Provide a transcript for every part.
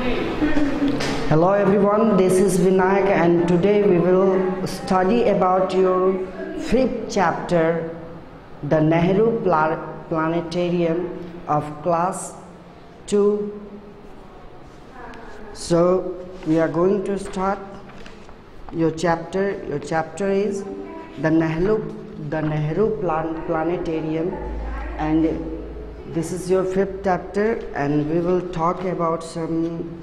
Hello everyone, this is Vinayak and today we will study about your fifth chapter, the Nehru Planetarium of class 2. So we are going to start your chapter. Your chapter is the Nehru Planetarium, and this is your fifth chapter, and we will talk about some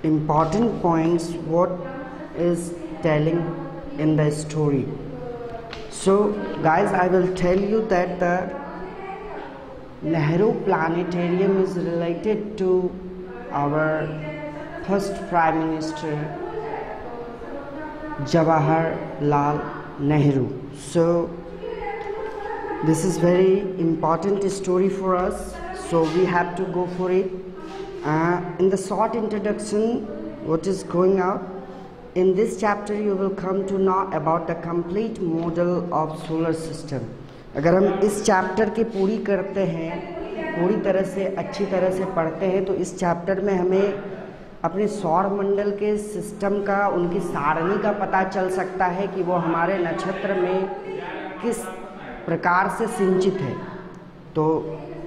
important points what is telling in the story. So guys, I will tell you that the Nehru Planetarium is related to our first Prime Minister Jawaharlal Nehru. So this is very important story for us, so we have to go for it. In the short introduction, what is going out in this chapter, you will come to know about the complete model of solar system. अगर हम इस chapter की पूरी करते हैं, पूरी तरह से अच्छी तरह से पढ़ते हैं, तो इस चैप्टर में हमें अपने सौर मंडल के सिस्टम का, उनकी सारणी का पता चल सकता है कि वो हमारे नक्षत्र में किस प्रकार से सिंचित है। तो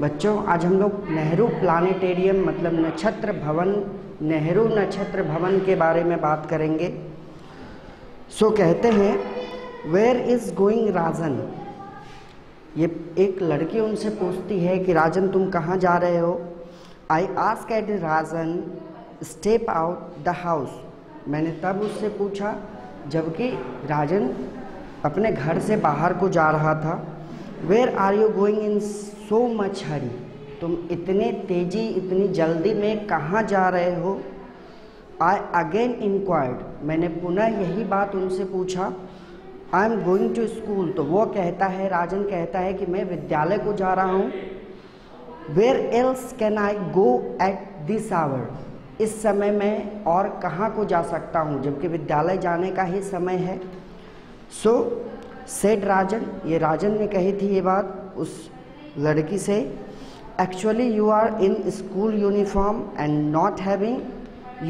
बच्चों, आज हम लोग नेहरू प्लानेटेरियम मतलब नक्षत्र भवन, नेहरू नक्षत्र भवन के बारे में बात करेंगे। सो कहते हैं, वेयर इज गोइंग राजन। ये एक लड़की उनसे पूछती है कि राजन तुम कहाँ जा रहे हो। I ask at Rajan step out the house. मैंने तब उससे पूछा जबकि राजन अपने घर से बाहर को जा रहा था। Where are you going in so much hurry. तुम इतने तेजी, इतनी जल्दी में कहाँ जा रहे हो। I again inquired. मैंने पुनः यही बात उनसे पूछा। I am going to school. तो वो कहता है, राजन कहता है कि मैं विद्यालय को जा रहा हूँ। Where else can I go at this hour. इस समय मैं और कहाँ को जा सकता हूँ, जबकि विद्यालय जाने का ही समय है। सो सेड राजन, ये राजन ने कही थी ये बात उस लड़की से। Actually you are in school uniform and not having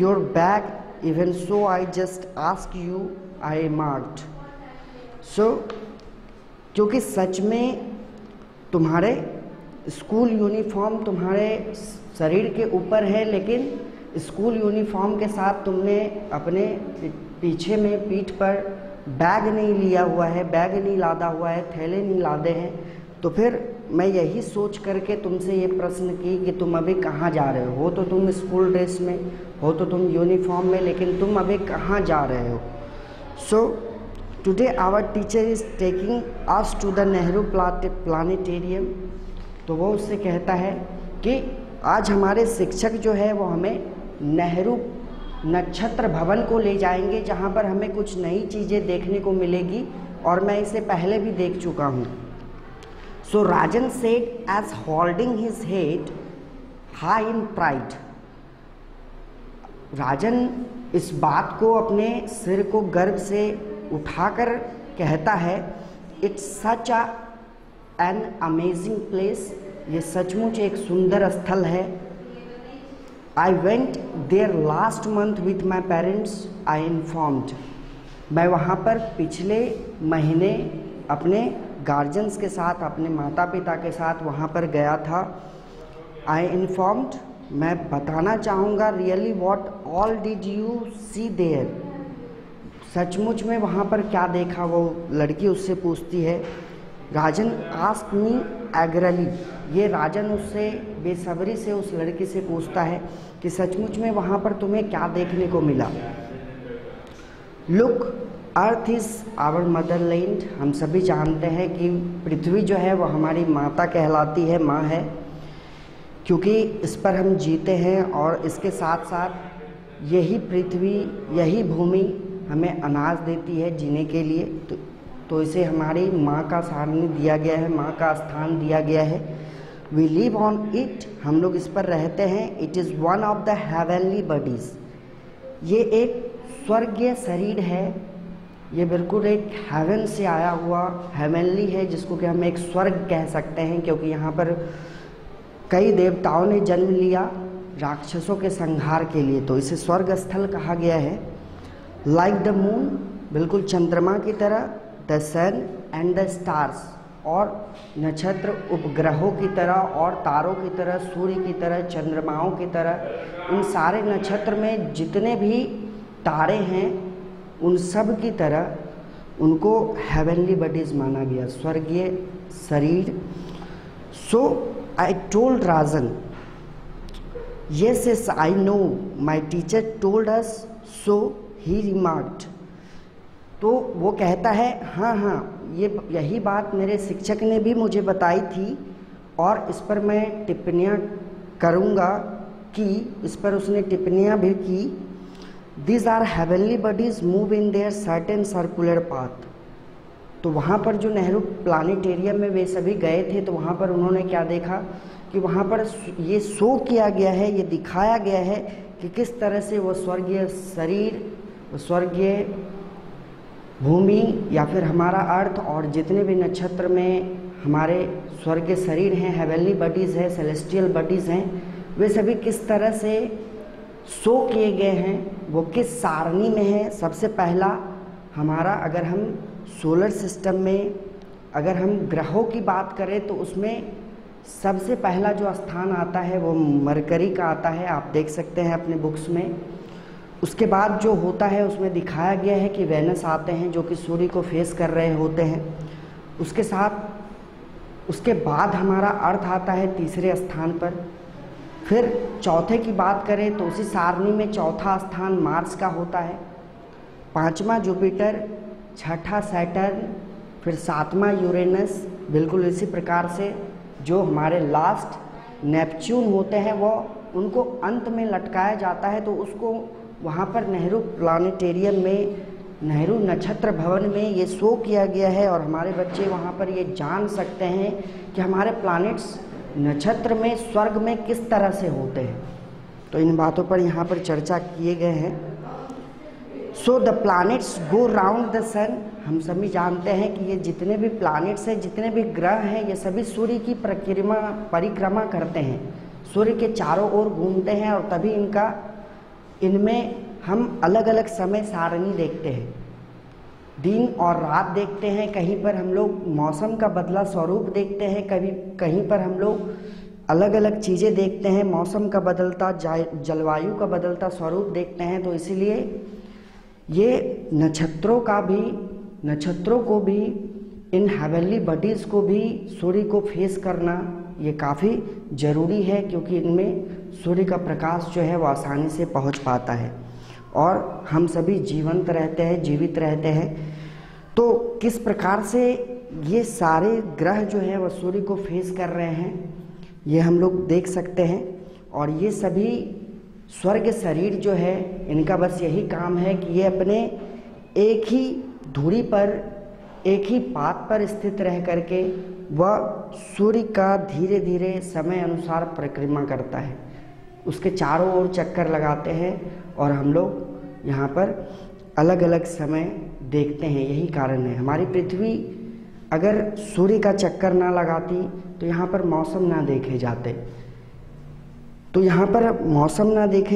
your bag even so I just ask you I marked. So क्योंकि सच में तुम्हारे स्कूल यूनिफॉर्म तुम्हारे शरीर के ऊपर है, लेकिन स्कूल यूनिफॉर्म के साथ तुमने अपने पीछे में पीठ पर बैग नहीं लिया हुआ है, बैग नहीं लादा हुआ है, थैले नहीं लादे हैं। तो फिर मैं यही सोच करके तुमसे ये प्रश्न की कि तुम अभी कहाँ जा रहे हो। तो तुम स्कूल ड्रेस में हो, तो तुम यूनिफॉर्म में, लेकिन तुम अभी कहाँ जा रहे हो। So today our teacher is taking us to the Nehru planetarium. तो वो उससे कहता है कि आज हमारे शिक्षक जो है वो हमें नेहरू नक्षत्र भवन को ले जाएंगे, जहाँ पर हमें कुछ नई चीज़ें देखने को मिलेगी, और मैं इसे पहले भी देख चुका हूँ। So Rajan said as holding his head high in pride. Rajan इस बात को, अपने सिर को गर्व से उठाकर कहता है, it's such an amazing place. ये सचमुच एक सुंदर स्थल है। I went there last month with my parents I informed. मैं वहाँ पर पिछले महीने अपने गार्जियंस के साथ, अपने माता पिता के साथ वहाँ पर गया था। आई इन्फॉर्म्ड, मैं बताना चाहूँगा, really what all did you see there. सचमुच में वहाँ पर क्या देखा, वो लड़की उससे पूछती है। राजन आस्क मी एग्रली। ये राजन उससे बेसब्री से उस लड़की से पूछता है कि सचमुच में वहाँ पर तुम्हें क्या देखने को मिला। Look, earth is our motherland. हम सभी जानते हैं कि पृथ्वी जो है वो हमारी माता कहलाती है, माँ है, क्योंकि इस पर हम जीते हैं, और इसके साथ साथ यही पृथ्वी, यही भूमि हमें अनाज देती है जीने के लिए। तो इसे हमारी माँ का सारणी दिया गया है, माँ का स्थान दिया गया है। We live on it. हम लोग इस पर रहते हैं। It is one of the heavenly bodies. ये एक स्वर्गीय शरीर है। ये बिल्कुल एक हेवन से आया हुआ हेवनली है, जिसको कि हम एक स्वर्ग कह सकते हैं, क्योंकि यहाँ पर कई देवताओं ने जन्म लिया, राक्षसों के संहार के लिए, तो इसे स्वर्ग स्थल कहा गया है। लाइक द मून, बिल्कुल चंद्रमा की तरह, the sun and the stars, और नक्षत्र उपग्रहों की तरह और तारों की तरह, सूर्य की तरह, चंद्रमाओं की तरह, इन सारे नक्षत्र में जितने भी तारे हैं उन सब की तरह उनको हेवनली बॉडीज माना गया, स्वर्गीय शरीर। So I told Rajan, yes I know, my teacher told us so, he remarked। तो वो कहता है हाँ, यही बात मेरे शिक्षक ने भी मुझे बताई थी और इस पर मैं टिप्पणियाँ करूँगा कि इस पर उसने टिप्पणियाँ भी की। These are heavenly bodies move in their certain circular path। तो वहाँ पर जो नेहरू प्लानिटेरियम में वे सभी गए थे, तो वहाँ पर उन्होंने क्या देखा कि वहाँ पर ये शो किया गया है, ये दिखाया गया है कि किस तरह से वो स्वर्गीय शरीर, वो स्वर्गीय भूमि या फिर हमारा अर्थ और जितने भी नक्षत्र में हमारे स्वर्गीय शरीर हैं, हेवनली बॉडीज़ हैं, सेलेस्टियल बॉडीज़ हैं, वे सभी किस तरह से शो किए गए हैं, वो किस सारणी में है। सबसे पहला हमारा, अगर हम सोलर सिस्टम में अगर हम ग्रहों की बात करें तो उसमें सबसे पहला जो स्थान आता है वो मरकरी का आता है, आप देख सकते हैं अपने बुक्स में। उसके बाद जो होता है उसमें दिखाया गया है कि वेनस आते हैं जो कि सूर्य को फेस कर रहे होते हैं। उसके बाद हमारा अर्थ आता है तीसरे स्थान पर। फिर चौथे की बात करें तो उसी सारणी में चौथा स्थान मार्स का होता है, पांचवा जुपिटर, छठा सैटर्न, फिर सातवां यूरेनस। बिल्कुल इसी प्रकार से जो हमारे लास्ट नेपच्यून होते हैं वो उनको अंत में लटकाया जाता है। तो उसको वहाँ पर नेहरू प्लानिटेरियम में, नेहरू नक्षत्र भवन में ये शो किया गया है और हमारे बच्चे वहाँ पर ये जान सकते हैं कि हमारे प्लैनेट्स नक्षत्र में, स्वर्ग में किस तरह से होते हैं। तो इन बातों पर यहाँ पर चर्चा किए गए हैं। So the planets go round the sun. हम सभी जानते हैं कि ये जितने भी प्लैनेट्स हैं, जितने भी ग्रह हैं, ये सभी सूर्य की परिक्रमा करते हैं, सूर्य के चारों ओर घूमते हैं और तभी इनमें हम अलग अलग समय सारणी देखते हैं, दिन और रात देखते हैं। कहीं पर हम लोग मौसम का बदला स्वरूप देखते हैं, कहीं पर हम लोग अलग अलग चीज़ें देखते हैं, मौसम का बदलता, जलवायु का बदलता स्वरूप देखते हैं। तो इसीलिए ये नक्षत्रों को भी, इन हेवनली बॉडीज़ को भी सूर्य को फेस करना ये काफ़ी ज़रूरी है, क्योंकि इनमें सूर्य का प्रकाश जो है वो आसानी से पहुंच पाता है और हम सभी जीवित रहते हैं। तो किस प्रकार से ये सारे ग्रह जो है वो सूर्य को फेस कर रहे हैं ये हम लोग देख सकते हैं। और ये सभी स्वर्ग शरीर जो है, इनका बस यही काम है कि ये अपने एक ही धुरी पर, एक ही पाथ पर स्थित रह करके वह सूर्य का धीरे धीरे समय अनुसार परिक्रमा करता है, उसके चारों ओर चक्कर लगाते हैं और हम लोग यहाँ पर अलग अलग समय देखते हैं। यही कारण है, हमारी पृथ्वी अगर सूर्य का चक्कर ना लगाती तो यहाँ पर मौसम ना देखे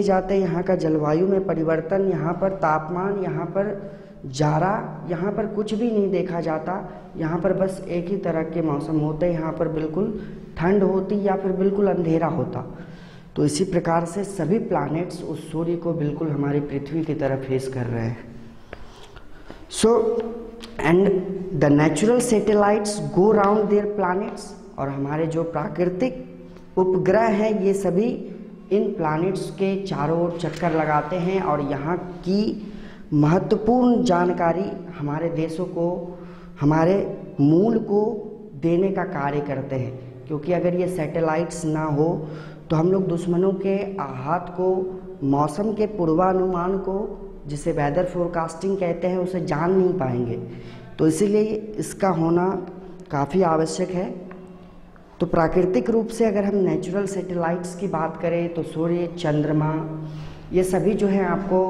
जाते, यहाँ का जलवायु में परिवर्तन, यहाँ पर तापमान, यहाँ पर जाड़ा, यहाँ पर कुछ भी नहीं देखा जाता। यहाँ पर बस एक ही तरह के मौसम होते, यहाँ पर बिल्कुल ठंड होती या फिर बिल्कुल अंधेरा होता। तो इसी प्रकार से सभी प्लैनेट्स उस सूर्य को बिल्कुल हमारी पृथ्वी की तरह फेस कर रहे हैं। So and the natural satellites go round their planets. और हमारे जो प्राकृतिक उपग्रह हैं ये सभी इन प्लैनेट्स के चारों ओर चक्कर लगाते हैं और यहाँ की महत्वपूर्ण जानकारी हमारे देशों को, हमारे मूल को देने का कार्य करते हैं। क्योंकि अगर ये सैटेलाइट्स ना हो तो हम लोग दुश्मनों के आहत को, मौसम के पूर्वानुमान को, जिसे वेदर फोरकास्टिंग कहते हैं, उसे जान नहीं पाएंगे। तो इसीलिए इसका होना काफ़ी आवश्यक है। तो प्राकृतिक रूप से अगर हम नेचुरल सैटेलाइट्स की बात करें तो सूर्य, चंद्रमा, ये सभी जो हैं आपको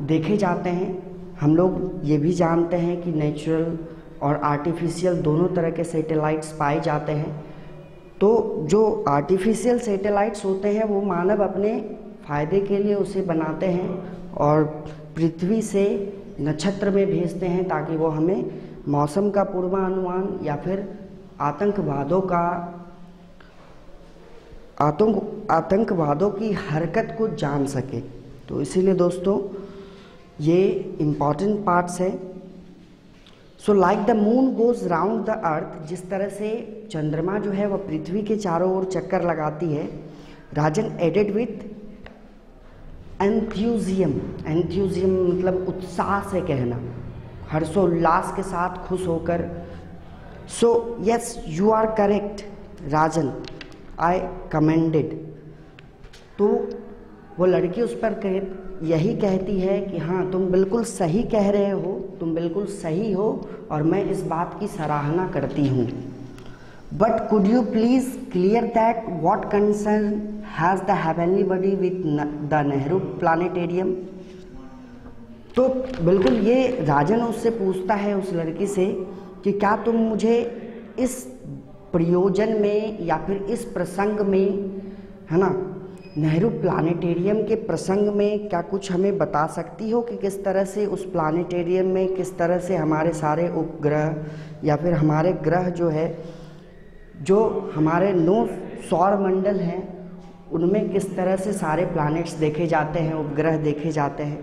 देखे जाते हैं। हम लोग ये भी जानते हैं कि नेचुरल और आर्टिफिशियल दोनों तरह के सैटेलाइट्स पाए जाते हैं। तो जो आर्टिफिशियल सैटेलाइट्स होते हैं वो मानव अपने फ़ायदे के लिए उसे बनाते हैं और पृथ्वी से नक्षत्र में भेजते हैं ताकि वो हमें मौसम का पूर्वानुमान या फिर आतंकवादों की हरकत को जान सके। तो इसीलिए दोस्तों ये इम्पॉर्टेंट पार्ट्स है। So like the moon goes round the earth, जिस तरह से चंद्रमा जो है वह पृथ्वी के चारों ओर चक्कर लगाती है, राजन एडेड विथ एंथ्यूजियम मतलब उत्साह से कहना, हर्षोल्लास के साथ खुश होकर। So yes you are correct Rajan, I commended. तो वो लड़की उस पर यही कहती है कि हाँ तुम बिल्कुल सही कह रहे हो, तुम बिल्कुल सही हो और मैं इस बात की सराहना करती हूँ। But could you please clear that what concern has the heavenly body with the Nehru planetarium. तो बिल्कुल ये राजन उससे पूछता है, उस लड़की से, कि क्या तुम मुझे इस प्रयोजन में या फिर इस प्रसंग में, है ना, नेहरू प्लानिटेरियम के प्रसंग में क्या कुछ हमें बता सकती हो कि किस तरह से उस प्लानिटेरियम में किस तरह से हमारे सारे उपग्रह या फिर हमारे ग्रह जो है, जो हमारे 9 सौर मंडल हैं उनमें किस तरह से सारे प्लैनेट्स देखे जाते हैं, उपग्रह देखे जाते हैं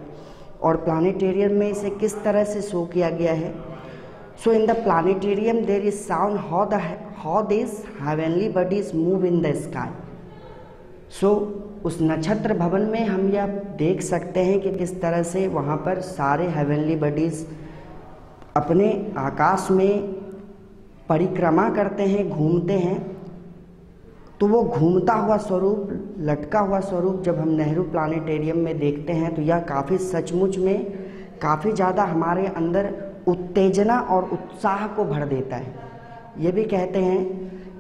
और प्लानिटेरियम में इसे किस तरह से शो किया गया है। So in the planetarium there is sound how this heavenly bodies move in the sky. So उस नक्षत्र भवन में हम यह देख सकते हैं कि किस तरह से वहाँ पर सारे हेवनली बॉडीज अपने आकाश में परिक्रमा करते हैं, घूमते हैं। तो वो घूमता हुआ स्वरूप, लटका हुआ स्वरूप जब हम नेहरू प्लानिटेरियम में देखते हैं तो यह काफ़ी सचमुच में काफ़ी ज़्यादा हमारे अंदर उत्तेजना और उत्साह को भर देता है। ये भी कहते हैं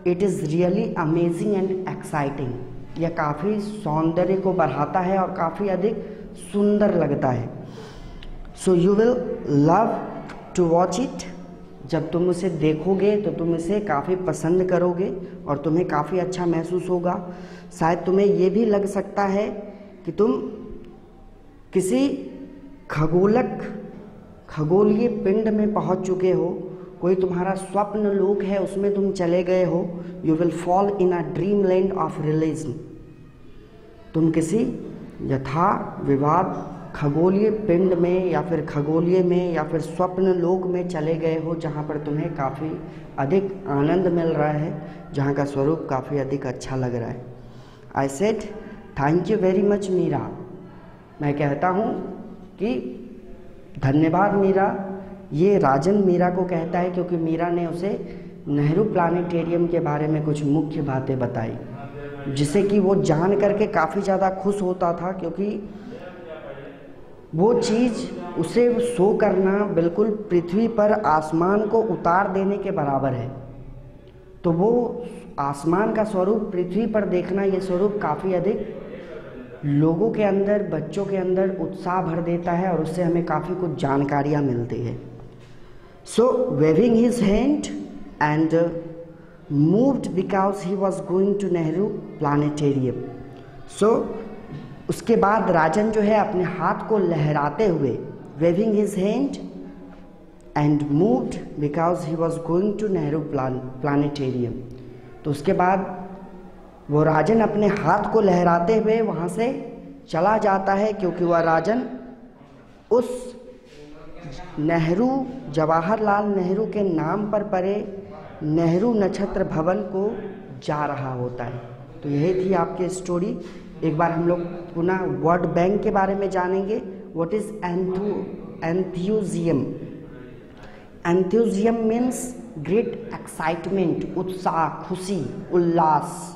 it is really amazing and exciting. यह काफ़ी सौंदर्य को बढ़ाता है और काफ़ी अधिक सुंदर लगता है। So you will love to watch it. जब तुम उसे देखोगे तो तुम इसे काफ़ी पसंद करोगे और तुम्हें काफ़ी अच्छा महसूस होगा। शायद तुम्हें ये भी लग सकता है कि तुम किसी खगोलीय पिंड में पहुंच चुके हो, कोई तुम्हारा स्वप्न लोक है उसमें तुम चले गए हो। You will fall in a dream land of realism. तुम किसी यथा विवाद खगोलीय पिंड में या फिर खगोलीय में या फिर स्वप्न लोक में चले गए हो, जहाँ पर तुम्हें काफ़ी अधिक आनंद मिल रहा है, जहाँ का स्वरूप काफ़ी अधिक अच्छा लग रहा है। I said thank you very much Meera. मैं कहता हूँ कि धन्यवाद मीरा। ये राजन मीरा को कहता है क्योंकि मीरा ने उसे नेहरू प्लानिटेरियम के बारे में कुछ मुख्य बातें बताई, जिसे कि वो जान करके काफ़ी ज़्यादा खुश होता था, क्योंकि वो चीज़ उसे शो करना बिल्कुल पृथ्वी पर आसमान को उतार देने के बराबर है। तो वो आसमान का स्वरूप पृथ्वी पर देखना, ये स्वरूप काफ़ी अधिक लोगों के अंदर, बच्चों के अंदर उत्साह भर देता है और उससे हमें काफ़ी कुछ जानकारियाँ मिलती है। So waving his hand and moved because he was going to Nehru planetarium. So उसके बाद राजन जो है अपने हाथ को लहराते हुए, waving his hand and moved because he was going to Nehru planetarium. तो उसके बाद वो राजन अपने हाथ को लहराते हुए वहाँ से चला जाता है, क्योंकि वह राजन उस नेहरू, जवाहरलाल नेहरू के नाम पर पड़े नेहरू नक्षत्र भवन को जा रहा होता है। तो यही थी आपकी स्टोरी। एक बार हम लोग पुनः वर्ड बैंक के बारे में जानेंगे। What is enthusiasm? Enthusiasm means great excitement, उत्साह, खुशी, उल्लास।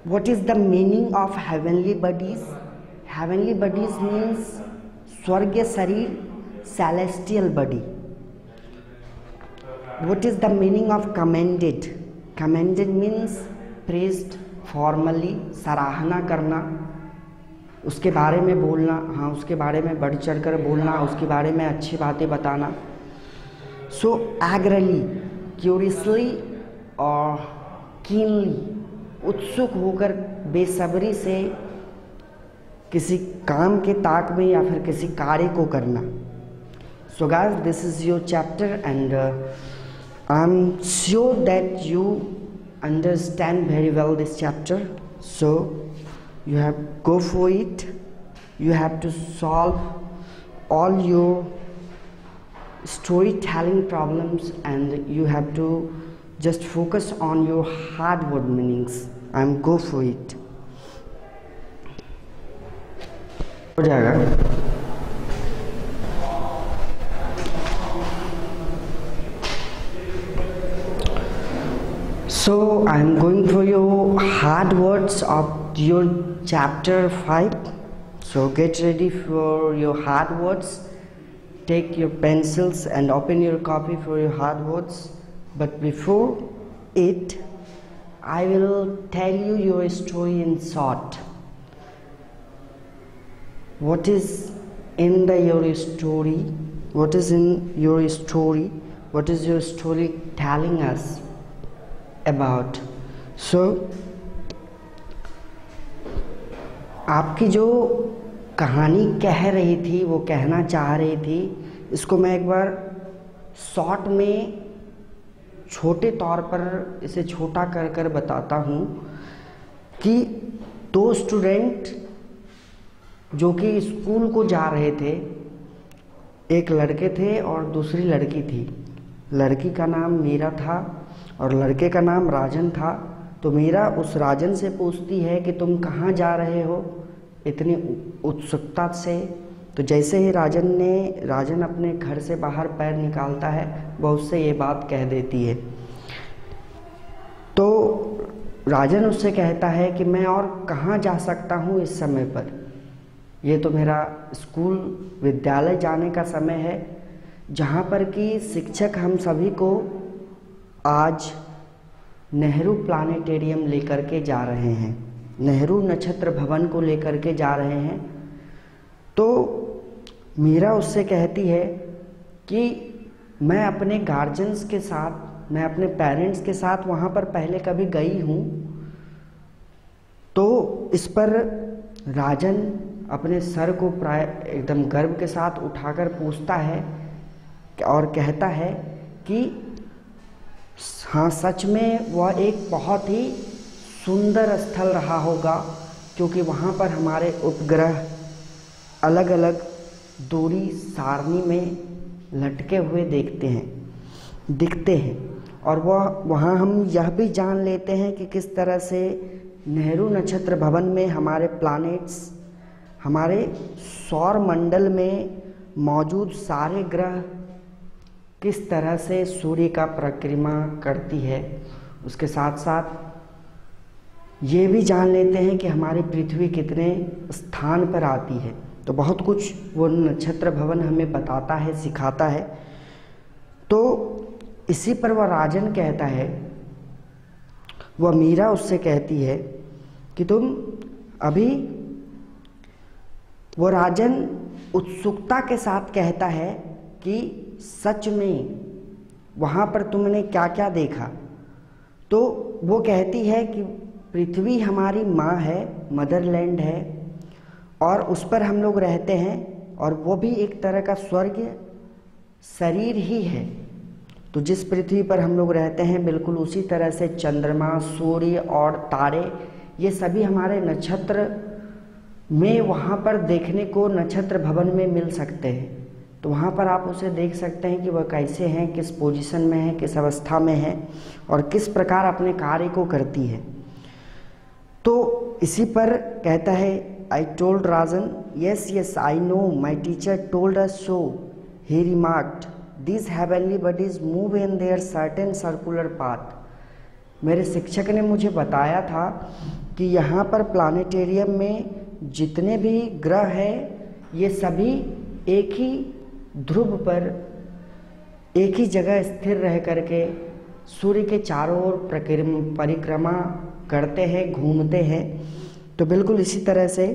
What is the meaning of heavenly bodies? Heavenly bodies means स्वर्गीय शरीर, celestial body. What is the meaning of commended? Commended means praised, formally, सराहना करना, उसके बारे में बोलना, हाँ उसके बारे में बढ़ चढ़ कर बोलना, उसके बारे में अच्छी बातें बताना। So eagerly, curiously और कीनली, उत्सुक होकर बेसब्री से किसी काम के ताक में या फिर किसी कार्य को करना। So guys, this is your chapter and I am sure that you understand very well this chapter, so you have go for it. You have to solve all your storytelling problems and you have to just focus on your hard word meanings and go for it. हो जाएगा। So I am going for your hard words of your chapter 5. So get ready for your hard words. Take your pencils and open your copy for your hard words. But before it, I will tell you your story in short. What is in your story? What is in your story? What is your story telling us about? So आपकी जो कहानी कह रही थी, वो कहना चाह रही थी, इसको मैं एक बार शॉर्ट में छोटे तौर पर इसे छोटा कर कर बताता हूँ कि दो स्टूडेंट जो कि स्कूल को जा रहे थे, एक लड़के थे और दूसरी लड़की थी। लड़की का नाम मीरा था और लड़के का नाम राजन था। तो मीरा उस राजन से पूछती है कि तुम कहाँ जा रहे हो, इतनी उत्सुकता से। तो जैसे ही राजन अपने घर से बाहर पैर निकालता है, वह उससे ये बात कह देती है। तो राजन उससे कहता है कि मैं और कहाँ जा सकता हूँ इस समय पर, ये तो मेरा स्कूल विद्यालय जाने का समय है, जहाँ पर कि शिक्षक हम सभी को आज नेहरू प्लानिटेरियम लेकर के जा रहे हैं, नेहरू नक्षत्र भवन को लेकर के जा रहे हैं। तो मीरा उससे कहती है कि मैं अपने गार्जियंस के साथ, मैं अपने पेरेंट्स के साथ वहाँ पर पहले कभी गई हूँ। तो इस पर राजन अपने सर को प्राय एकदम गर्व के साथ उठाकर पूछता है और कहता है कि हाँ, सच में वह एक बहुत ही सुंदर स्थल रहा होगा, क्योंकि वहाँ पर हमारे उपग्रह अलग अलग दूरी सारणी में लटके हुए दिखते हैं। और वहाँ हम यह भी जान लेते हैं कि किस तरह से नेहरू नक्षत्र भवन में हमारे प्लैनेट्स, हमारे सौर मंडल में मौजूद सारे ग्रह किस तरह से सूर्य का परिक्रमा करती है। उसके साथ साथ ये भी जान लेते हैं कि हमारी पृथ्वी कितने स्थान पर आती है। तो बहुत कुछ वो नक्षत्र भवन हमें बताता है, सिखाता है। तो इसी पर वह राजन कहता है, वह मीरा उससे कहती है कि तुम अभी, वो राजन उत्सुकता के साथ कहता है कि सच में वहाँ पर तुमने क्या क्या देखा। तो वो कहती है कि पृथ्वी हमारी माँ है, मदरलैंड है, और उस पर हम लोग रहते हैं, और वो भी एक तरह का स्वर्ग शरीर ही है। तो जिस पृथ्वी पर हम लोग रहते हैं, बिल्कुल उसी तरह से चंद्रमा, सूर्य और तारे, ये सभी हमारे नक्षत्र में वहाँ पर देखने को नक्षत्र भवन में मिल सकते हैं। तो वहाँ पर आप उसे देख सकते हैं कि वह कैसे हैं, किस पोजीशन में है, किस अवस्था में है और किस प्रकार अपने कार्य को करती है। तो इसी पर कहता है, आई told Rajan, yes, I know, my teacher told us so. He remarked, these heavenly bodies move in their certain circular path. मेरे शिक्षक ने मुझे बताया था कि यहाँ पर प्लानिटेरियम में जितने भी ग्रह हैं, ये सभी एक ही ध्रुव पर, एक ही जगह स्थिर रह करके सूर्य के चारों ओर परिक्रमा करते हैं, घूमते हैं। तो बिल्कुल इसी तरह से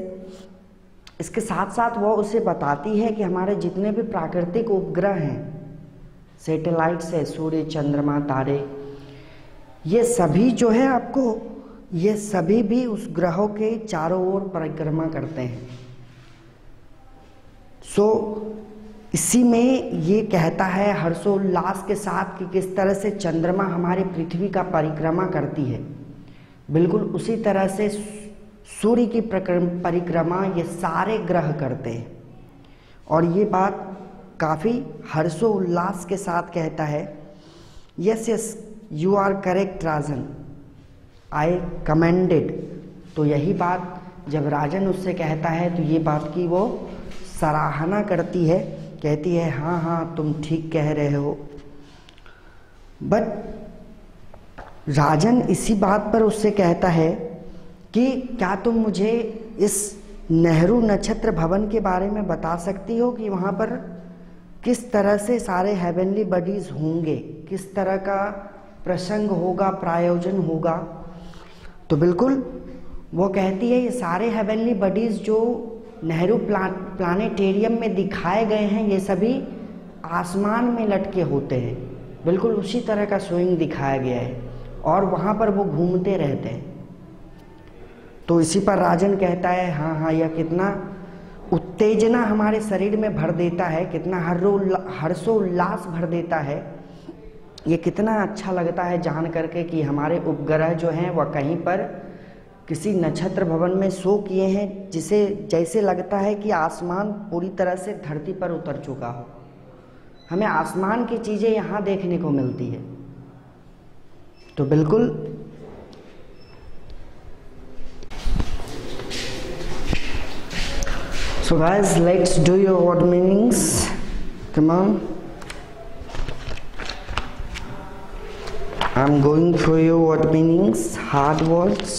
इसके साथ साथ वो उसे बताती है कि हमारे जितने भी प्राकृतिक उपग्रह हैं, सैटेलाइट्स है, सूर्य, चंद्रमा, तारे, ये सभी जो है आपको, ये सभी भी उस ग्रहों के चारों ओर परिक्रमा करते हैं। इसी में ये कहता है हर्षोल्लास के साथ कि किस तरह से चंद्रमा हमारी पृथ्वी का परिक्रमा करती है, बिल्कुल उसी तरह से सूर्य की परिक्रमा ये सारे ग्रह करते हैं। और ये बात काफ़ी हर्षोल्लास के साथ कहता है। Yes yes you are correct Rajan, I commended. तो यही बात जब राजन उससे कहता है तो ये बात की वो सराहना करती है, कहती है हाँ हाँ तुम ठीक कह रहे हो। बट राजन इसी बात पर उससे कहता है कि क्या तुम मुझे इस नेहरू नक्षत्र भवन के बारे में बता सकती हो कि वहाँ पर किस तरह से सारे हेवनली बॉडीज होंगे, किस तरह का प्रसंग होगा, प्रायोजन होगा। तो बिल्कुल वो कहती है ये सारे हेवनली बॉडीज जो नेहरू प्लानेटेरियम में दिखाए गए हैं ये सभी आसमान में लटके होते हैं, बिल्कुल उसी तरह का स्विंग दिखाया गया है और वहाँ पर वो घूमते रहते हैं। तो इसी पर राजन कहता है हाँ हाँ यह कितना उत्तेजना हमारे शरीर में भर देता है, कितना हर्षोल्लास भर देता है। ये कितना अच्छा लगता है जान करके कि हमारे उपग्रह जो हैं वह कहीं पर किसी नक्षत्र भवन में शो किए हैं, जिसे जैसे लगता है कि आसमान पूरी तरह से धरती पर उतर चुका हो। हमें आसमान की चीज़ें यहाँ देखने को मिलती है। तो बिल्कुल So guys, let's do your word meanings. Come on. I'm going for your word meanings, hard words.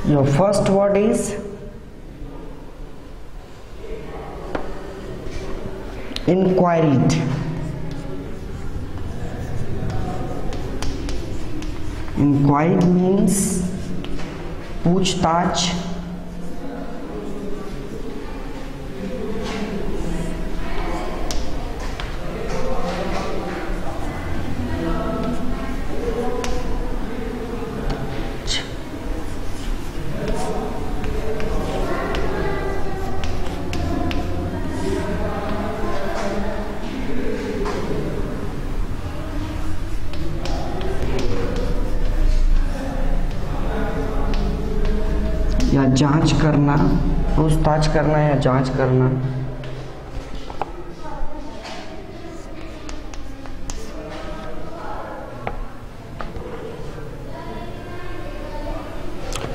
Your first word is inquired. Inquired means पूछताछ। या जांच करना, पूछताछ करना या जांच करना।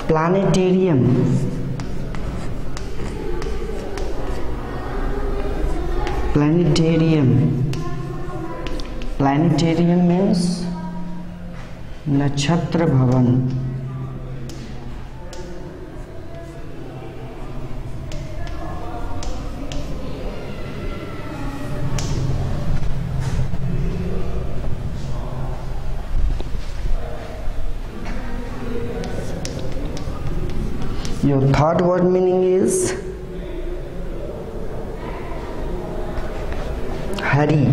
प्लानेटेरियम, प्लानेटेरियम, प्लानेटेरियम मीन्स नक्षत्र भवन। Your third word meaning is hurry.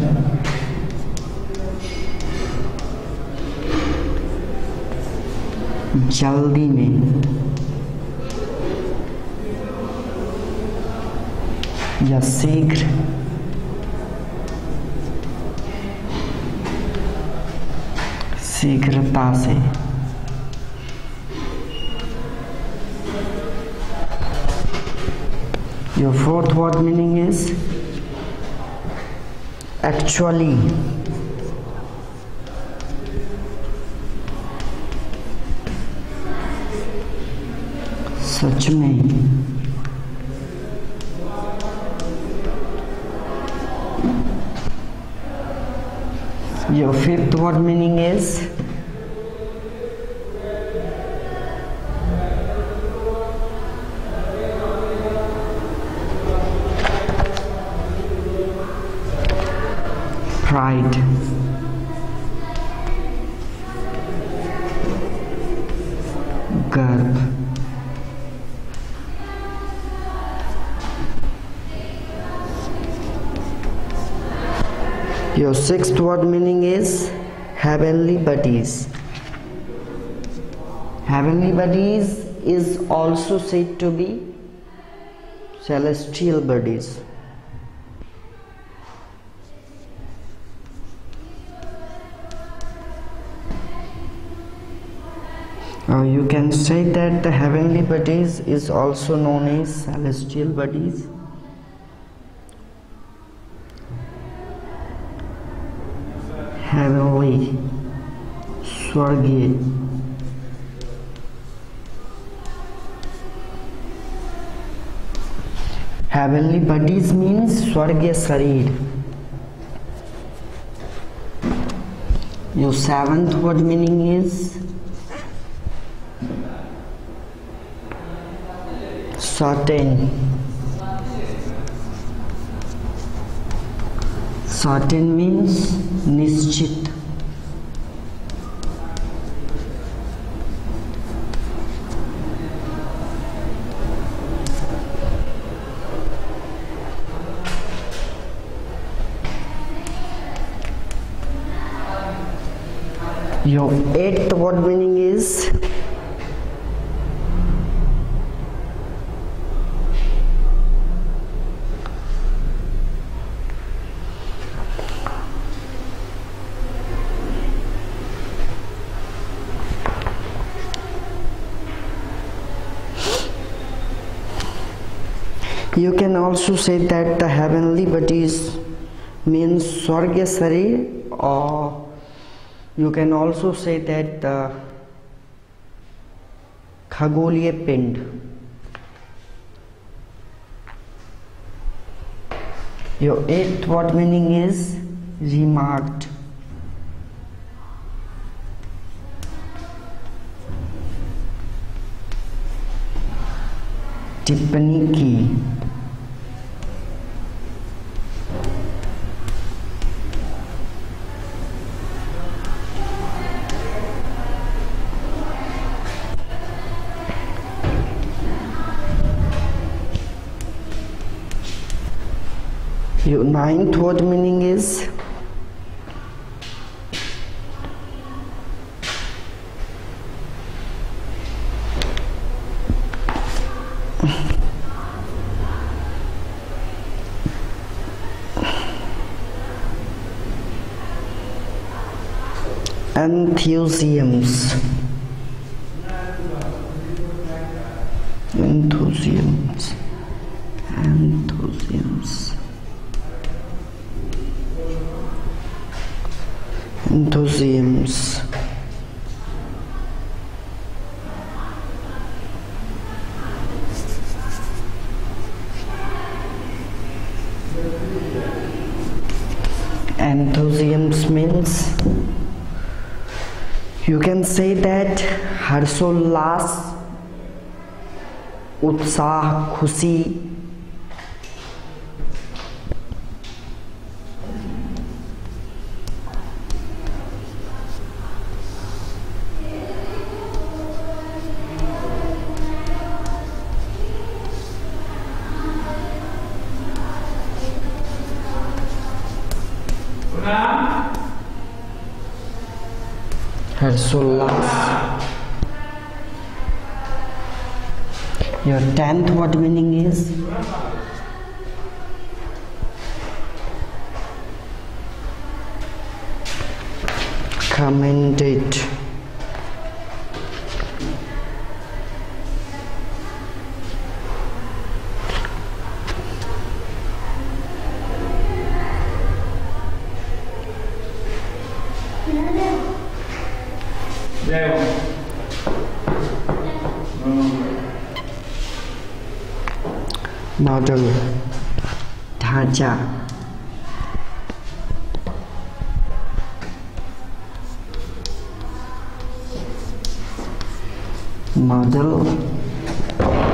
जल्दी में या शीघ्र। शीघ्रता से। Your fourth word meaning is actually. सच में। Your fifth word meaning is pride. Garb. Your sixth word meaning is heavenly bodies. Heavenly bodies is also said to be celestial bodies. You can say that the heavenly bodies is also known as celestial bodies. Heavenly, Swargya. Heavenly bodies means Swargya Sarir. Your seventh word meaning is certain. Certain means nischit. Your eighth word meaning is you can also say that the heavenly bodies means Swargya Sarir, or you can also say that the Khagoliya Pind. Your eighth word meaning is remarked. टिप्पणी की. Your ninth word meaning is enthusiasms. Enthusiasms. Enthusiasms. Enthusiasms. Enthusiasms means you can say that हर्षोल्लास, उत्साह, खुशी. हर्षोल्लास. Your 10th word meaning is commended. Model, ढांचा. Model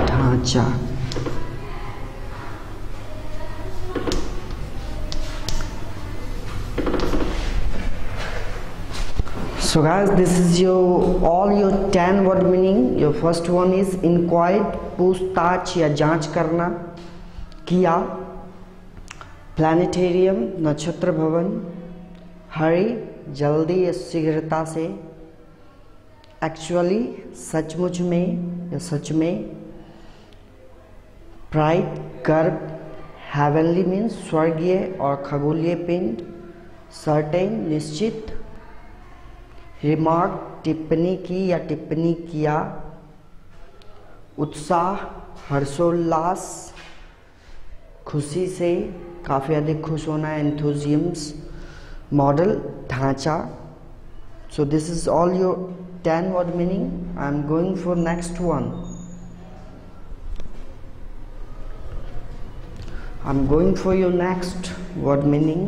ढांचा। So guys, this is all your 10 word meaning. Your first one is inquired, पूछताछ या जांच करना, किया, प्लानिटेरियम नक्षत्र भवन, हरी जल्दी या शीघ्रता से, एक्चुअली सचमुच में या सच में, प्राइड गर्व, हेवनली मीन्स स्वर्गीय और खगोलीय पिंड, सर्टेन निश्चित, रिमार्क टिप्पणी की या टिप्पणी किया, उत्साह हर्षोल्लास, खुशी से काफ़ी अधिक खुश होना, एंथुजियम्स, मॉडल ढांचा। So this is all your 10 word meaning. I am going for next one. I am going for your next word meaning.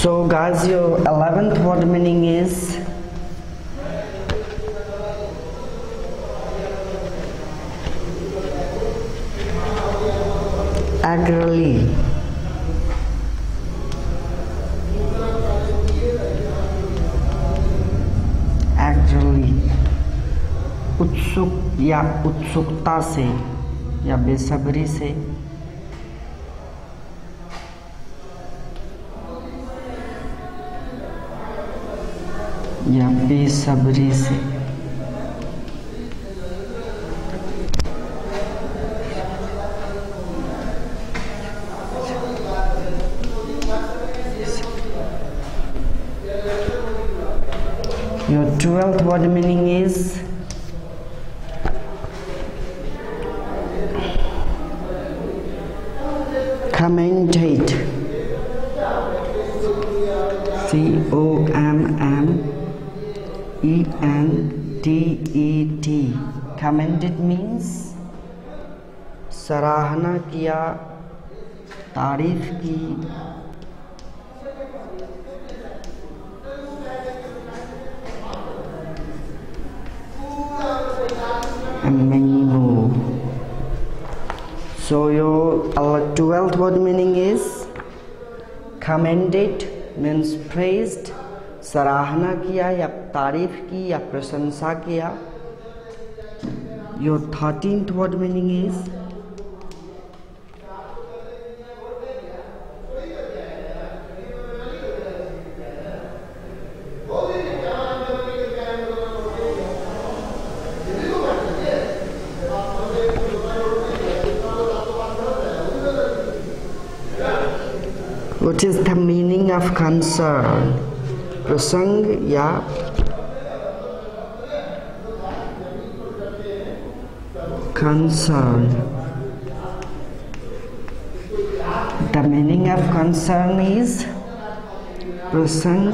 So guys, your 11th word meaning is agrally. Agrally, उत्सुक या उत्सुकता से या बेसब्री से, या बेसब्री से, Your 12th word meaning is commentate. COMMENTET. Commended means सराहना किया, तारीफ की, and many more. So your 12th word meaning is commended means praised, सराहना किया या तारीफ की या प्रशंसा किया. Your 13th word meaning is what is the meaning of concern? प्रसंग या concern. The meaning of concern is प्रसंग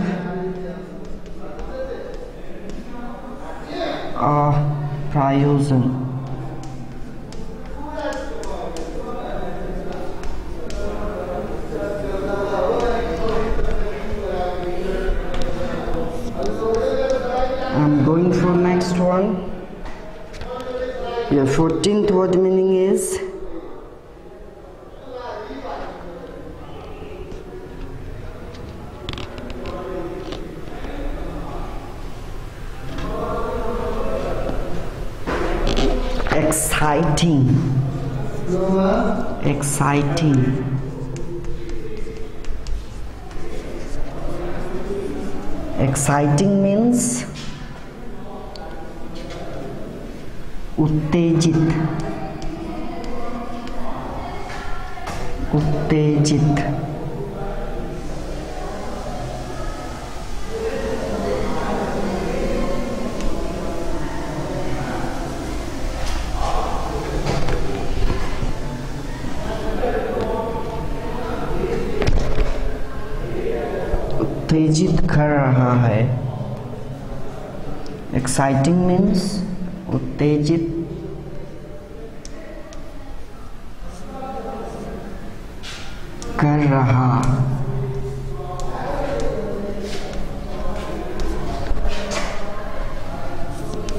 और प्रयोजन. I'm going for next one. Your 14th word meaning is exciting, exciting, exciting means उत्तेजित, उत्तेजित, उत्तेजित कर रहा है। एक्साइटिंग मीन्स उत्तेजित कर रहा।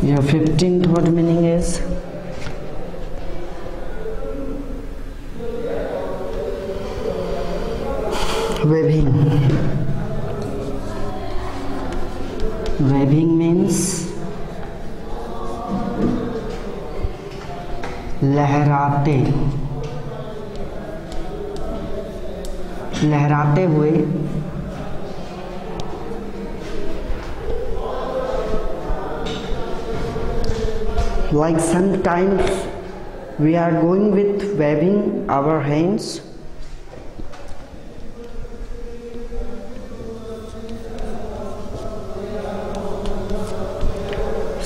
Your 15th word meaning is waving. Waving means लहराते, लहराते हुए। Like sometimes we are going with waving our hands.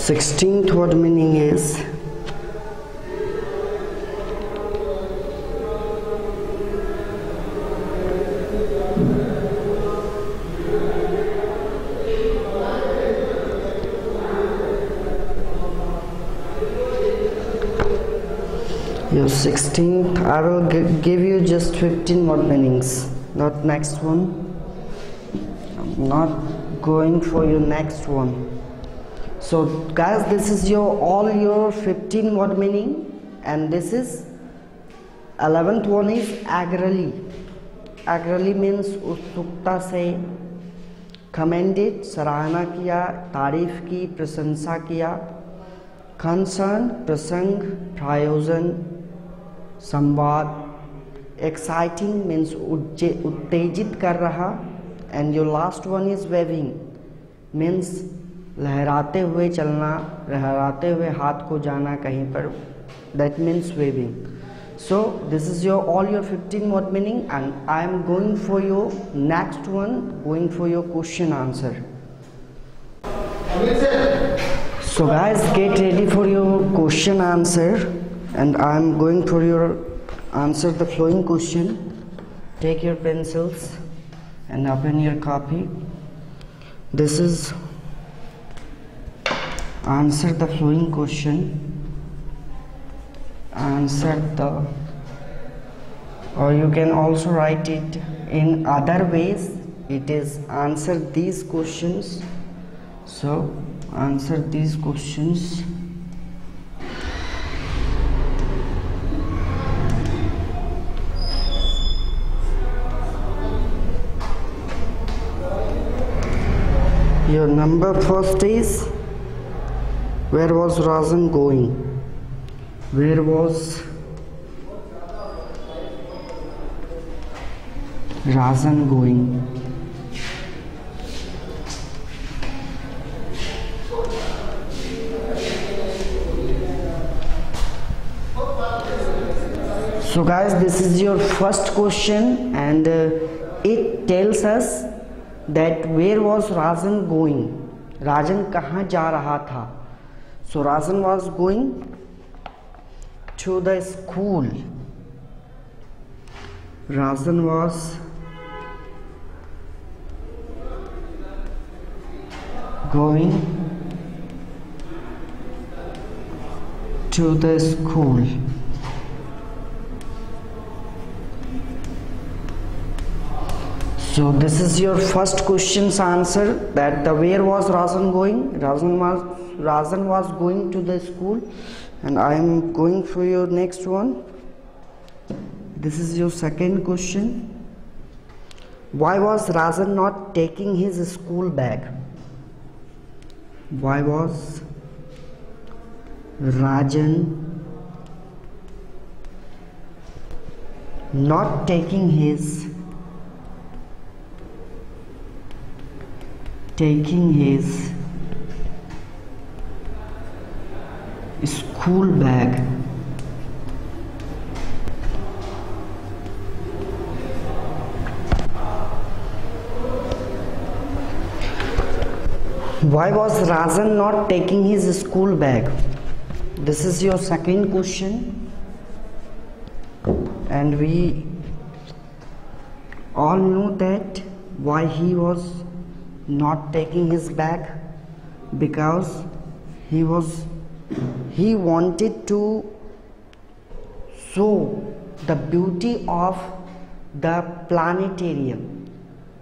Sixteenth word meaning is your 16th. I will give you just 15 word meanings, not next one. I'm not going for your next one. So guys, this is all your 15 word meaning, and this is 11th one is agrally. Agrally means उत्सुकता से, commended सराहना किया, तारीफ की, प्रशंसा किया। concern प्रसंग, प्रयोजन, संवाद। exciting means उत्तेजित कर रहा, and your last one is waving means लहराते हुए चलना, लहराते हुए हाथ को जाना कहीं पर, that means waving. So this is all your 15 word meaning, and I am going for your next one, going for your question answer. So guys, get ready for your question answer, and I am going for your answer the following question. Take your pencils and open your copy. This is answer the following question. Answer the, or you can also write it in other ways. It is answer these questions. So answer these questions. Your number first is, where was Razan going? Where was Razan going? So guys, this is your first question, and it tells us that where was Razan going? राजन कहाँ जा रहा था? So Razan was going to the school. Razan was going to the school. So this is your first question's answer, that the where was Razan going? Razan was going to the school. And I am going for your next one. This is your second question. Why was Razan not taking his school bag? Why was Rajan not taking his school bag. Why was Rajan not taking his school bag? This is your second question, and we all know that why he was not taking his bag, because he wanted to show the beauty of the planetarium.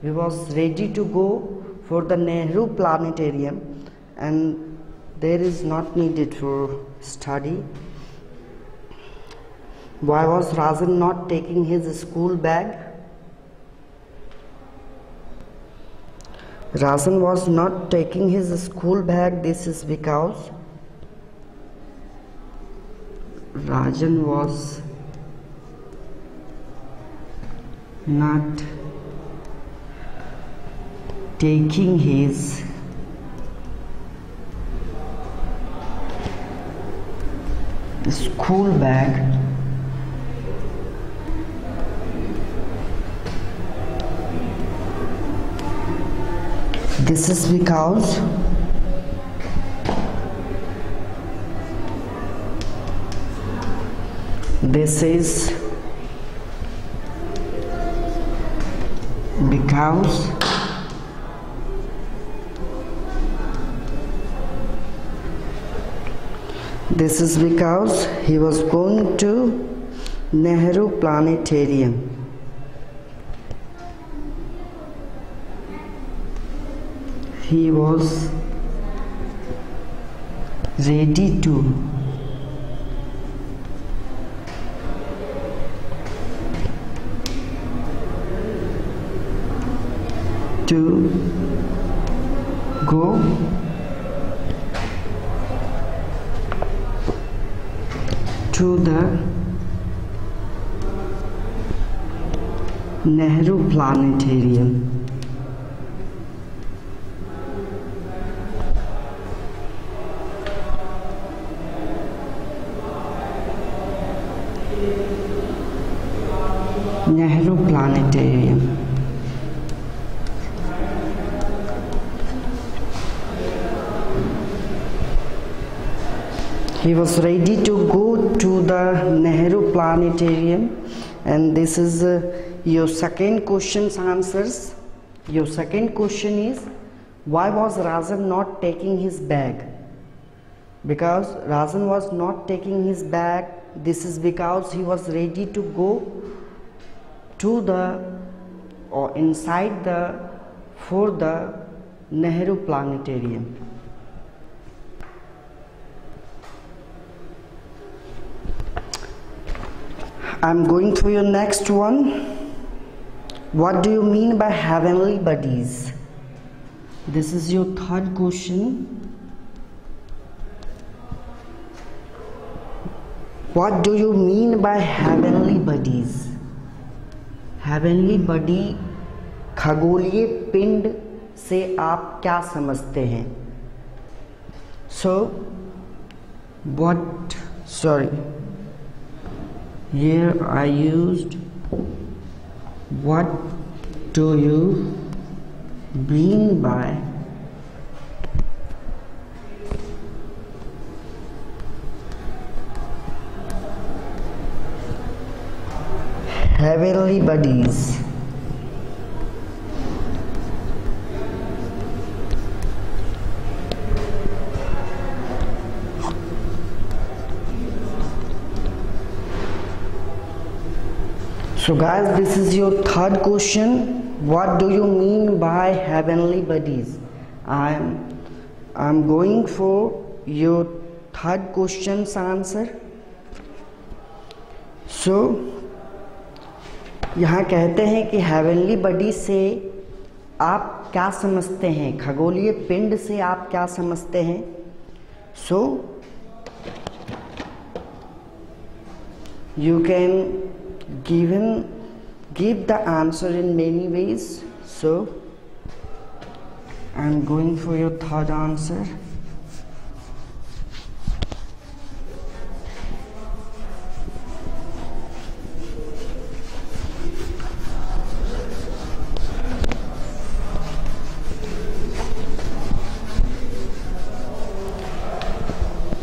He was ready to go for the Nehru Planetarium, and there is not needed for study. Why was Rajan not taking his school bag? Rajan was not taking his school bag. This is because Rajan was not taking his school bag this is because this is because this is because he was going to Nehru Planetarium. He was ready to go to the Nehru Planetarium. Nehru Planetarium. He was ready to go to the Nehru Planetarium, and this is your second question's answers. Your second question is, why was Rajan not taking his bag? Because Rajan was not taking his bag, this is because he was ready to go to the or inside the for the Nehru Planetarium. I'm going for your next one. What do you mean by heavenly bodies? This is your third question. What do you mean by heavenly bodies? Heavenly body खगोलीय पिंड से आप क्या समझते हैं? So what here I used what do you mean by heavenly bodies? So guys, this is your third question. What do you mean by heavenly bodies? I'm going for your third question's answer. So यहाँ कहते हैं कि heavenly body से आप क्या समझते हैं, खगोलीय पिंड से आप क्या समझते हैं? So you can give the answer in many ways. So I'm going for your third answer.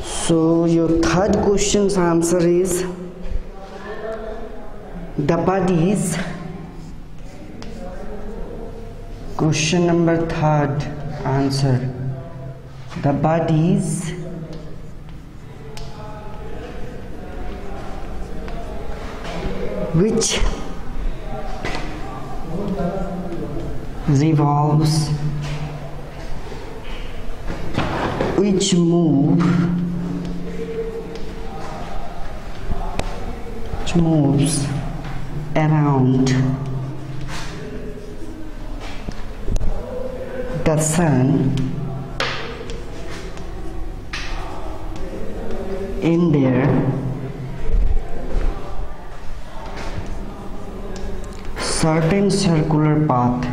So your third question's answer is the bodies. Question number third answer, the bodies which revolves, which moves around the sun in their certain circular path.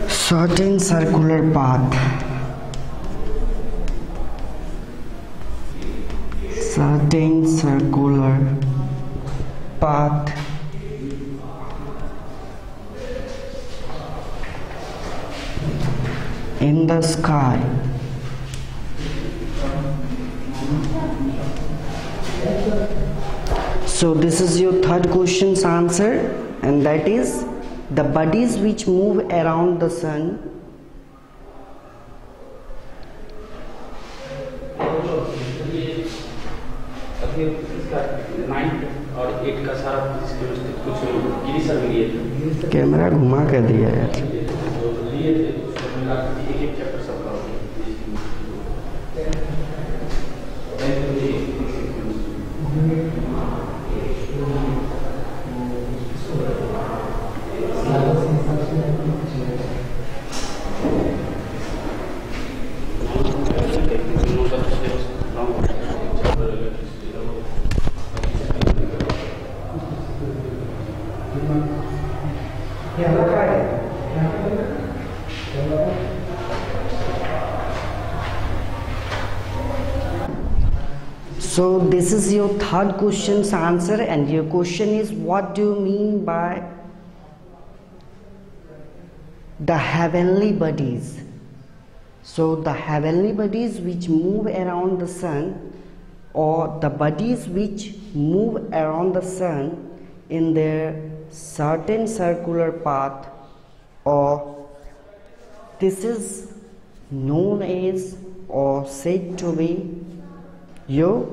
Certain circular path. Certain circular path in the sky. So this is your third question's answer, and that is the bodies which move around the sun camera घुमा के दिया यार। So this is your third question's answer, and your question is, what do you mean by the heavenly bodies? So the heavenly bodies which move around the sun, or the bodies which move around the sun in their certain circular path, or this is known as or said to be your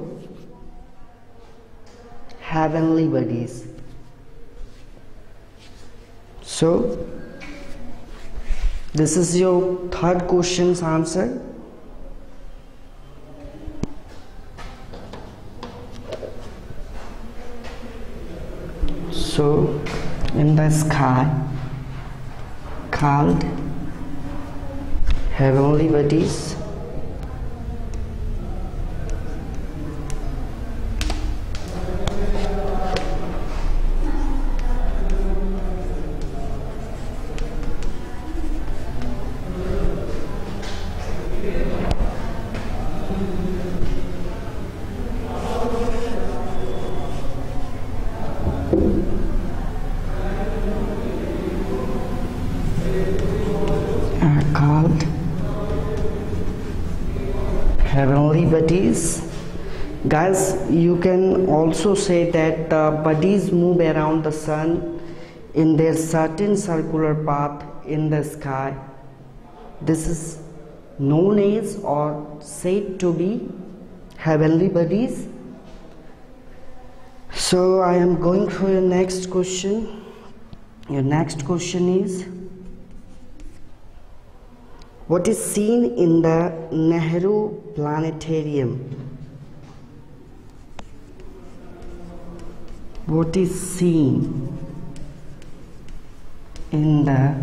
heavenly bodies. So this is your third question's answer. So in the sky called heavenly bodies, called heavenly bodies. Guys, you can also say that the bodies move around the sun in their certain circular path in the sky. This is known as or said to be heavenly bodies. So I am going for your next question. Your next question is, what is seen in the Nehru Planetarium? What is seen in the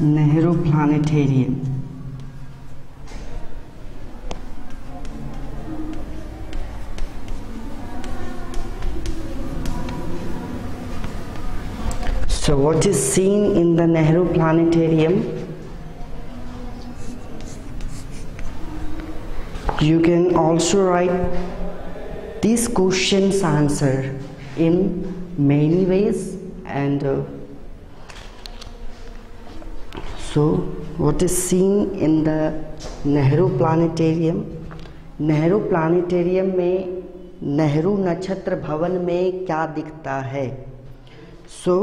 Nehru Planetarium. So what is seen in the Nehru Planetarium? You can also write these questions answer in many ways, and so what is seen in the Nehru Planetarium? Nehru planetarium में नेहरू नक्षत्र भवन में क्या दिखता है? So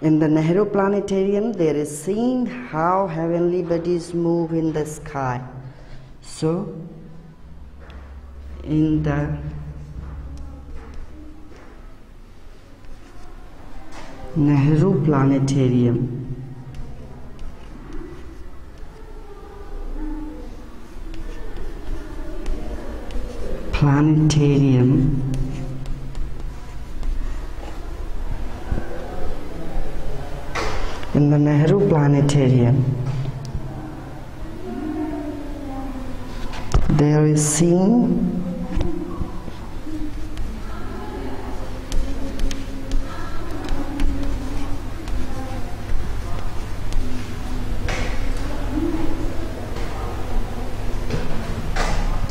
in the Nehru Planetarium there is seen how heavenly bodies move in the sky. So in the Nehru Planetarium, in the Nehru Planetarium there is seen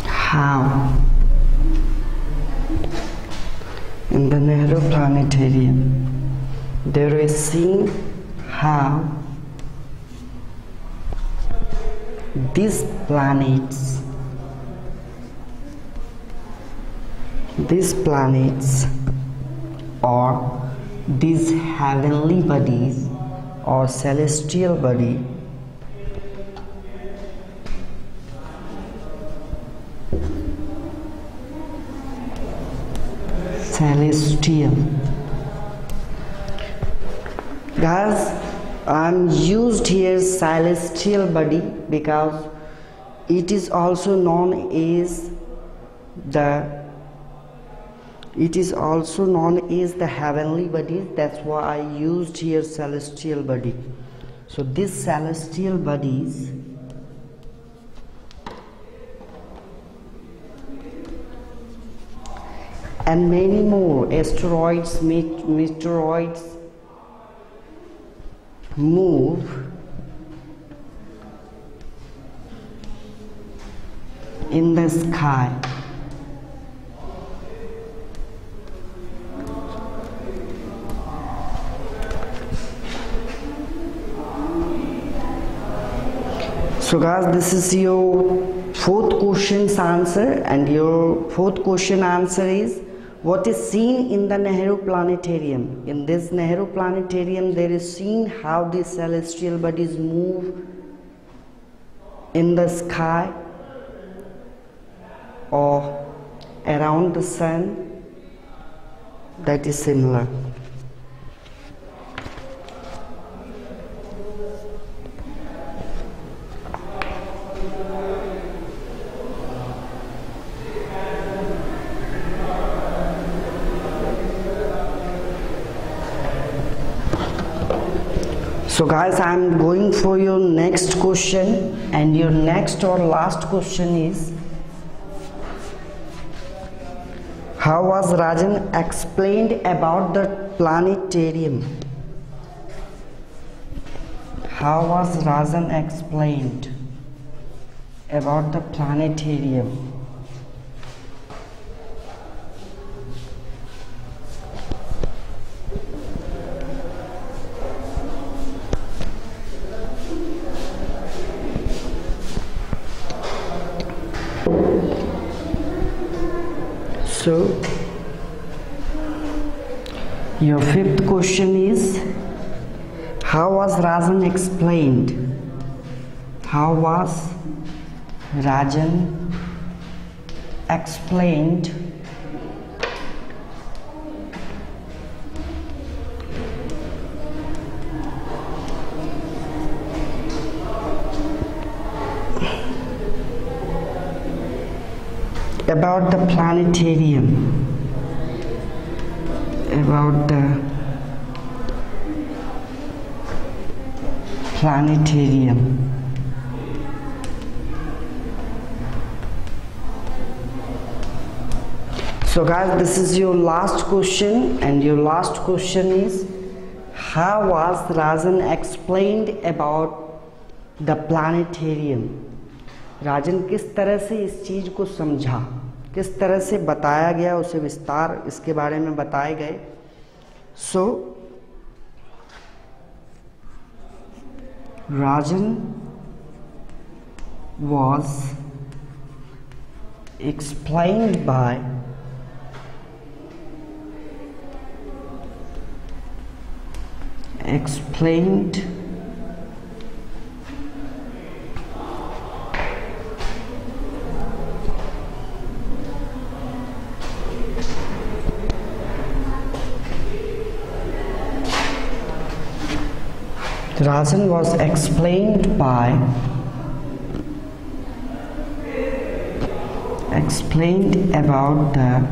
how in the Nehru Planetarium there is seen how these planets or these heavenly bodies or celestial body guys, I'm used here celestial body because it is also known as the heavenly body. That's why I used here celestial body. So these celestial bodies and many more asteroids, meteoroids move in the sky. So guys, this is your fourth question's answer, and your fourth question answer is what is seen in the Nehru Planetarium. In this Nehru Planetarium there is seen how these celestial bodies move in the sky or around the sun. That is similar. So guys, I am going for your next question, and your next or last question is, how was Rajan explained about the planetarium? How was Rajan explained about the planetarium? So your fifth question is, how was Rajan explained? How was Rajan explained about the planetarium, about the planetarium. So guys, this is your last question, and your last question is, how was Rajan explained about the planetarium? राजन किस तरह से इस चीज को समझा, किस तरह से बताया गया, उसे विस्तार इसके बारे में बताए गए. सो Rajan was explained by Rajan was explained about the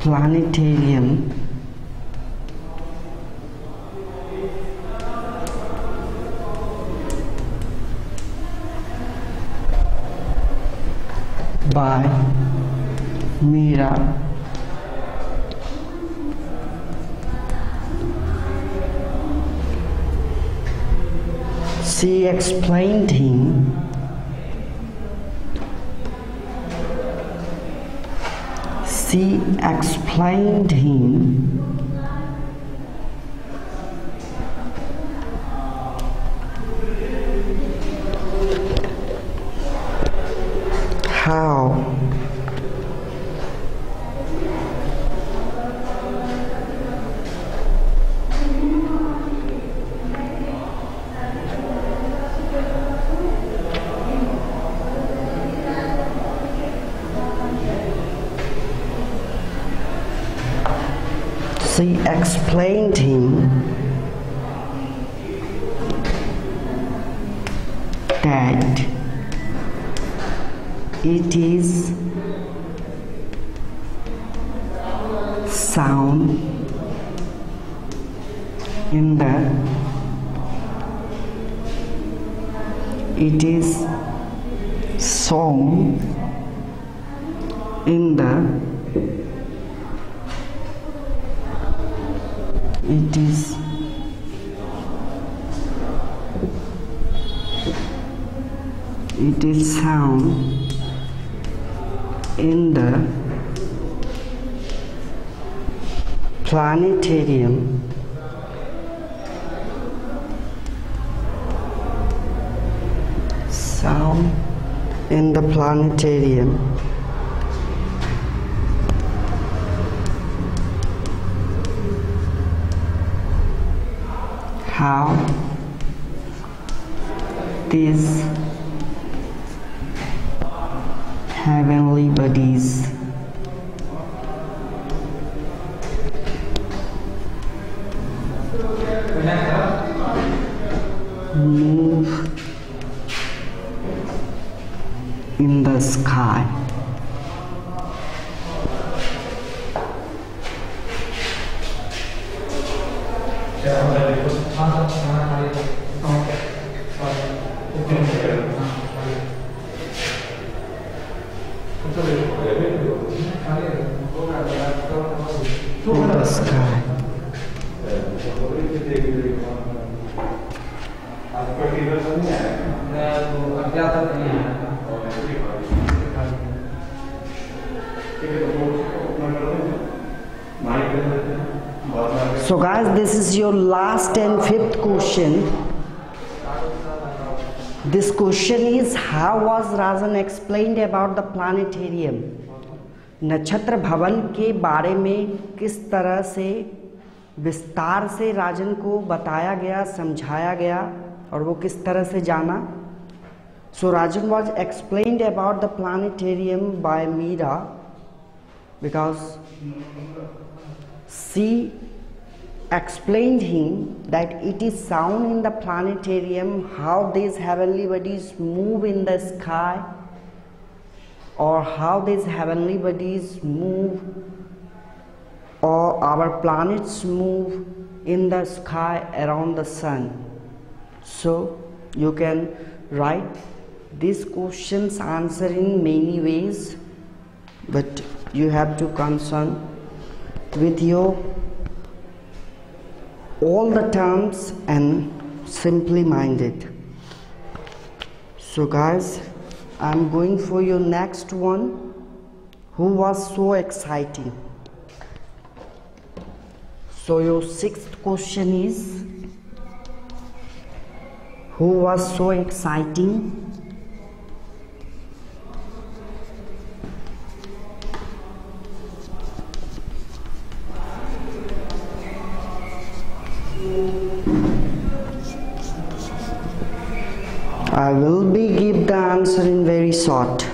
planetarium by Meera. She explained him how she explained him that it is sound in the song in the it is sound in the planetarium sound in the planetarium how these heavenly bodies move in the sky. In the sky. So guys, this is your last and fifth question. This question is, how was Rajan explained about the planetarium? नक्षत्र भवन के बारे में किस तरह से विस्तार से राजन को बताया गया, समझाया गया और वो किस तरह से जाना. So Rajan was explained about the planetarium by Meera because she explained him that it is sound in the planetarium how these heavenly bodies move in the sky, or how these heavenly bodies move, or our planets move in the sky around the sun. So you can write these questions answer in many ways, but you have to concern with your all the terms and simply minded. So guys, I'm going for your next one. Who was so exciting? So your sixth question is, who was so exciting? I will give the answer in very short.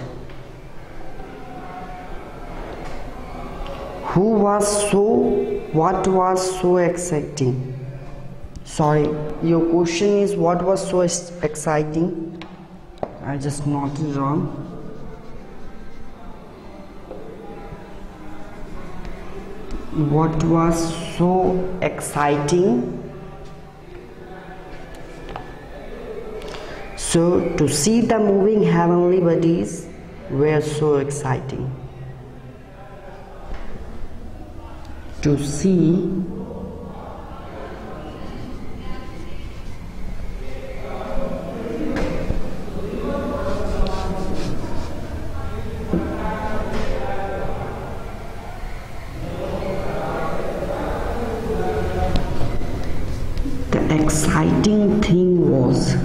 What was so exciting? Sorry, your question is what was so exciting? I just noted wrong. What was so exciting? So to see the moving heavenly bodies were so exciting. To see the exciting thing was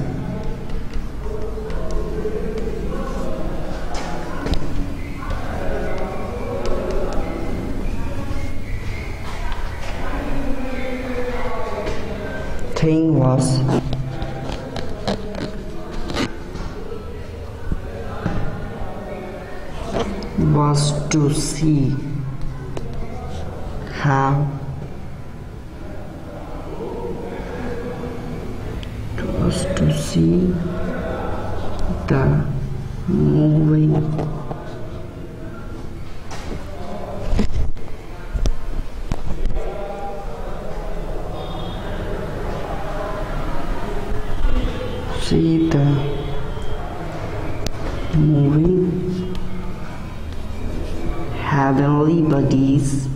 to see how to see the moving heavenly bodies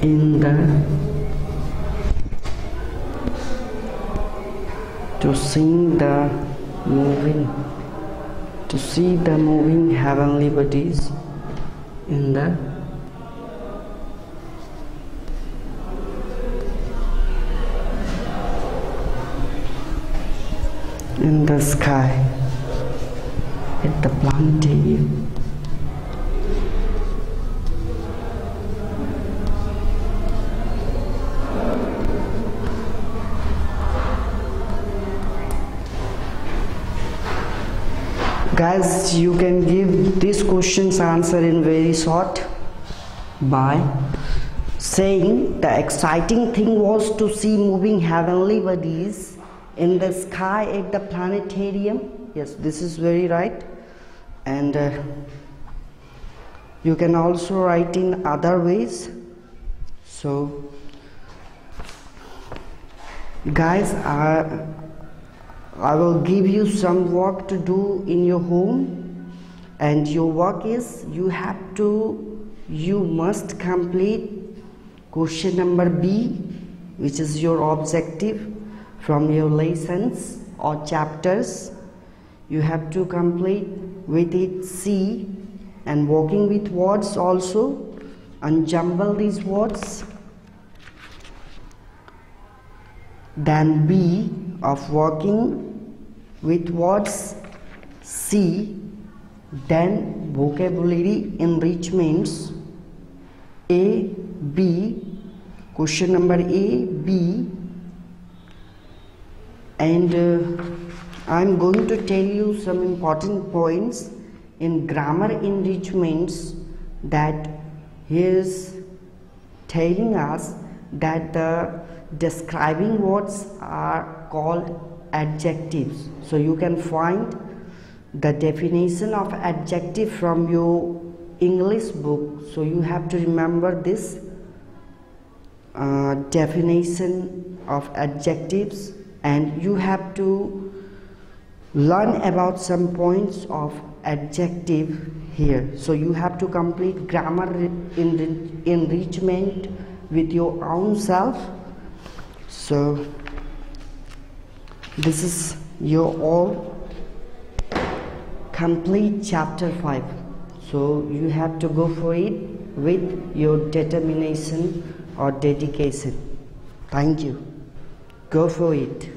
in the to see the moving heavenly bodies in the sky at the planetarium. Guys, you can give this question's answer in very short by saying the exciting thing was to see moving heavenly bodies in the sky at the planetarium. Yes, this is very right. And you can also write in other ways. So guys, I will give you some work to do in your home, and your work is you must complete question number B, which is your objective from your lessons or chapters. You have to complete with it C, and working with words also, unjumble these words. Then B of working with words, C, then vocabulary enrichments A, B, question number A, B, and I'm going to tell you some important points in grammar enrichments, that he is telling us that the describing words are called adjectives. So you can find the definition of adjective from your English book. So you have to remember this definition of adjectives, and you have to learn about some points of adjective here. So you have to complete grammar enrichment with your own self. So this is your all complete chapter 5. So you have to go for it with your determination or dedication. Thank you. Go for it.